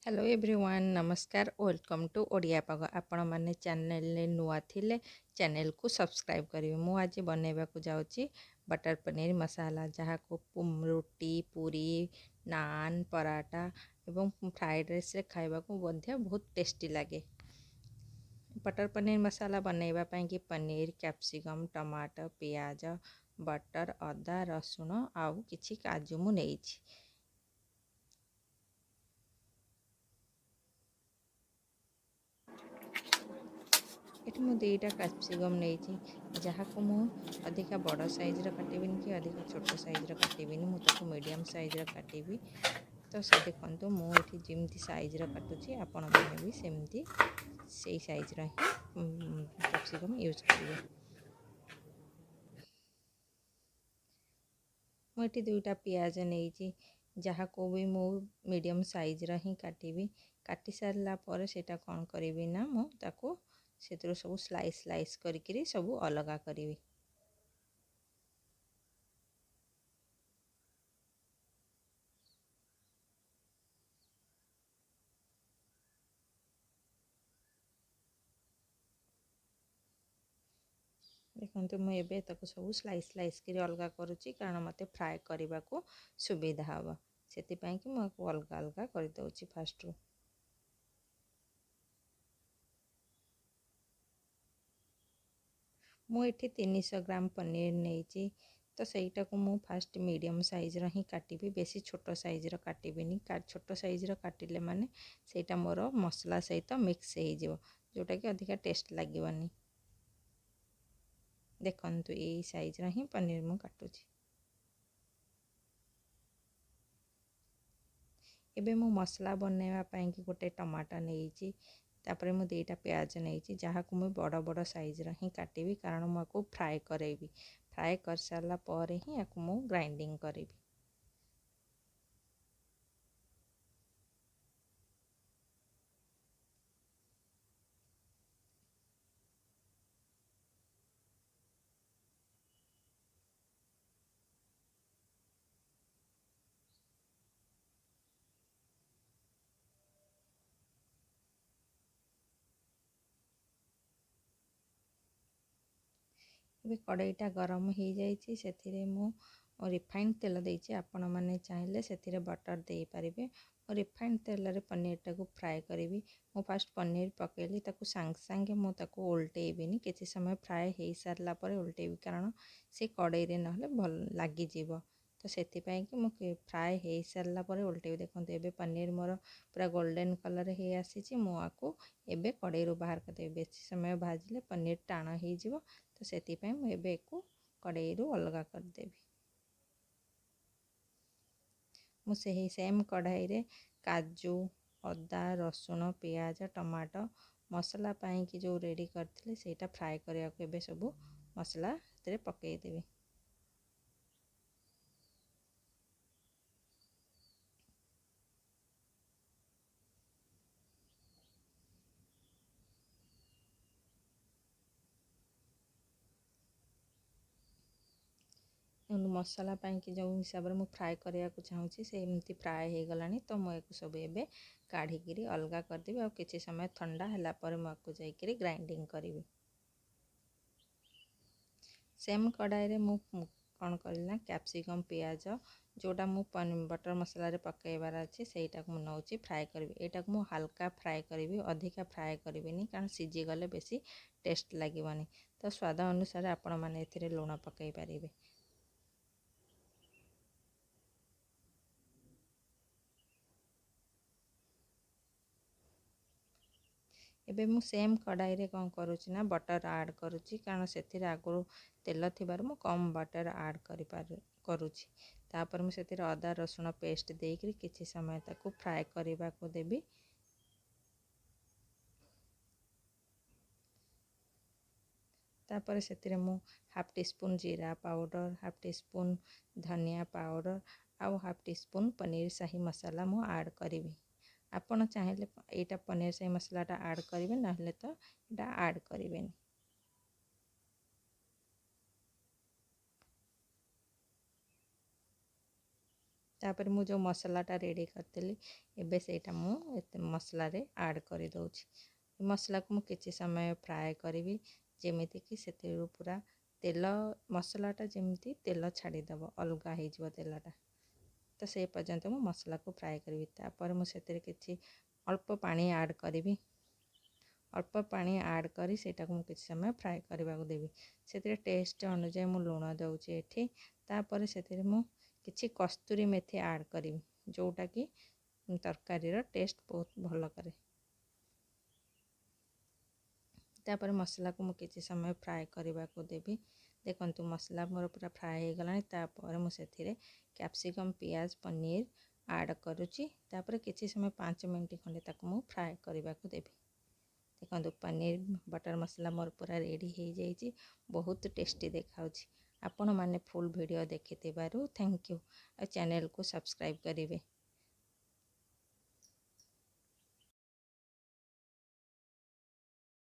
Hello everyone नमस्कार welcome to Odia पाग आपण मैंने चैनल नुआ थिले चैनल को सब्सक्राइब करेंगे मु आज बनैबा को जाऊँगी बटर पनीर मसाला जहाँ को रोटी पूरी नान पराठा एवं फ्राइड राइस रे खाइबा को मध्य बहुत टेस्टी लगे। बटर पनीर मसाला बनैबा पई कि पनीर कैप्सिकम टमाटर पियाज बटर अदा रसुण आउ किछि काजू मु नेइछि। एठी मु दुईटा कैप्सिकम नहीं जहाँ को मु अधिका बड़ साइज्र काटबिन कि अधिका छोट साइज्र काटबिन मु ताको मीडियम साइज्र काटिबी। तो से देखो मुझे जमी साइज्र काटुची आपण मैंने भी सेमती से साइज्र ही कैप्सिकम यूज करेंगे। मुझे दुईटा पियाज नहीं जहाँ को भी मु मीडियम साइज्र ही काटिबी। काटी सारा पर सेटा कौन करी ना मु ताको से सब स्लाइस स्लाइस करी सब अलगा करी। देखते मुझे ताको सब स्लाइस स्लाइस कर अलग करुच्ची कारण मत फ्राए करने को सुविधा हम से कि मुझे अलग अलग करदे फास्ट रू। मुझे 300 ग्राम पनीर नहीं तो सहीटा को मु फास्ट मीडियम साइज्र ही काटिबी बेसी छोट साइज्र काटिबिनी छोट साइज्र काटिले माने सेटा मोर मसला सहित मिक्स हो जोटा कि अधिका टेस्ट लगे। देखंतु यही साइज्र ही पनीर मु काटुची। एबे मु मसला बनैबा पई कि गोटे टमाटर नहीं तापर मु दुईटा प्याज नहीं जहाँ को मुझे बड़ बड़ साइज्र ही काटिबी कारण मुझे फ्राए करेबी। फ्राए कर सारा पर ही या मु ग्राइंडिंग करी। ଏବେ କଡ଼େଇଟା ଗରମ ହେଇଯାଇଛି ସେଥିରେ ମୁଁ ରିଫାଇଣ୍ଡ ତେଲ ଦେଇଛି। ଆପଣ ମାନେ ଚାହିଁଲେ ସେଥିରେ ବଟର ଦେଇପାରିବେ। ମୁଁ ରିଫାଇଣ୍ଡ ତେଲରେ ପନିରଟାକୁ ଫ୍ରାଏ କରିବି। ମୁଁ ଫାଷ୍ଟ ପନିର ପକେଇଲି ତାକୁ ସାଙ୍ଗେ ସାଙ୍ଗେ ମୁଁ ତାକୁ ଓଲଟେଇବିନି କିଛି ସମୟ ଫ୍ରାଏ ହେଇସାରିଲା ପରେ ଓଲଟେଇବି କାରଣ ସେ କଡ଼େଇରେ ନହେଲେ ଭଲ ଲାଗିଯିବ। ତ ସେଥିପାଇଁ କି ମୁଁ ଫ୍ରାଏ ହେଇସାରିଲା ପରେ ଓଲଟେଇବି। ଦେଖନ୍ତୁ ଏବେ ପନିର ମୋର ପୁରା ଗୋଲ୍ଡେନ୍ କଲର୍ ହେଇ ଆସିଛି। ମୁଁ ଆକୁ ଏବେ କଡ଼େଇରୁ ବାହାର କରିଦେବି। ବେଶୀ ସମୟ ଭାଜିଲେ ପନିର ଟାଣ ହେଇଯିବ ତ ସେଥିପାଇଁ ମୁଁ ଏବେ ଏକୁ କଡ଼େଇରୁ ଅଲଗା କରିଦେବି। ମୁଁ ସେହି ସେମ୍ କଢ଼ାଇରେ କାଜୁ ଅଦା ରସୁଣ ପିଆଜ ଟମାଟୋ ମସଲା ପାଇଁକି ଯେଉଁ ରେଡ଼ି କରିଥିଲି ସେଇଟା ଫ୍ରାଏ କରିବାକୁ ଏବେ ସବୁ ମସଲା ସେଥିରେ ପକାଇଦେବି। मसला पाइंकी जो हिसाब से मुझे फ्राए करने चाहूँगी से एमती फ्राए हो गलानी तो मुझे सब एवं काढ़ी अलगा करदेवी और किसी समय ठंडा है मुझे जाकि ग्राइंडिंग करी। सेम कढ़ाई मु कौन करना कैप्सिकम पियाज जोटा मु बटर मसला पकईबार अच्छे सहीटा को नौची फ्राए करी। यहाँ को हल्का फ्राए करी अधिका फ्राए करी कारण सीझीगले बेसी टेस्ट लगे तो स्वाद अनुसार आपण मैंने लुण पकई पारे। एबे मु सेम कढ़ाई रे कौन करुच्ची ना बटर ऐड करुच्ची कारण से आगु तेल थिबार मु कम बटर ऐड करुच्ची। तापर मु सेतिर अदा रसुण पेस्ट देकरी किछि समय ताकू फ्राए करने को देबी। तापर से मु हाफ टी स्पून जीरा पाउडर हाफ टी स्पून धनिया पाउडर आउ हाफ टी स्पून पनीर शाही मसाला मु ऐड करी। आपण चाहिए यहाँ पनीर शाही मसलाटा ऐड करेंगे ना तो यहाँ ऐड करें। तापर मु जो मसलाटा रेडी करदेली एबे सेटा मु मसला रे ऐड कर दउछि। मसला को मु किछि समय फ्राए करी जेमिति कि सेतिरु पूरा तेल मसलाटा जेमिति तेल छाड़ीदेव अलगा हो तेलटा। तो से पर्यंत मु मसला को फ्राए करी तापर मु सेतिरे किछि अल्प पानी ऐड करी। अल्प पानी ऐड करी सेटा को मु किछि समय फ्राए करबा को देबी। सेतिरे टेस्ट अनुसार मु लूण दउछि एठी। तापर सेतिरे मु किछि कस्तूरी मेथी ऐड करी जोटा कि तरकारी रो टेस्ट बहुत भलो करे। तापर मसला को मु किछि समय फ्राए करबा को देबी। देखंतु मसला मोर पूरा फ्राए हो गलानी। तापर मु सेथिरे कैप्सिकम पियाज पनीर ऐड करूची। तापर किछि समय 5 मिनिट खंडे ताको मु फ्राए करबा को देबी। देखंतु पनीर बटर मसला मोर पूरा रेडी हो जाइए। बहुत टेस्टी देखाउची। आपण माने फुल वीडियो देखिथिबारु थैंक यू। चैनल को सब्सक्राइब करिवे।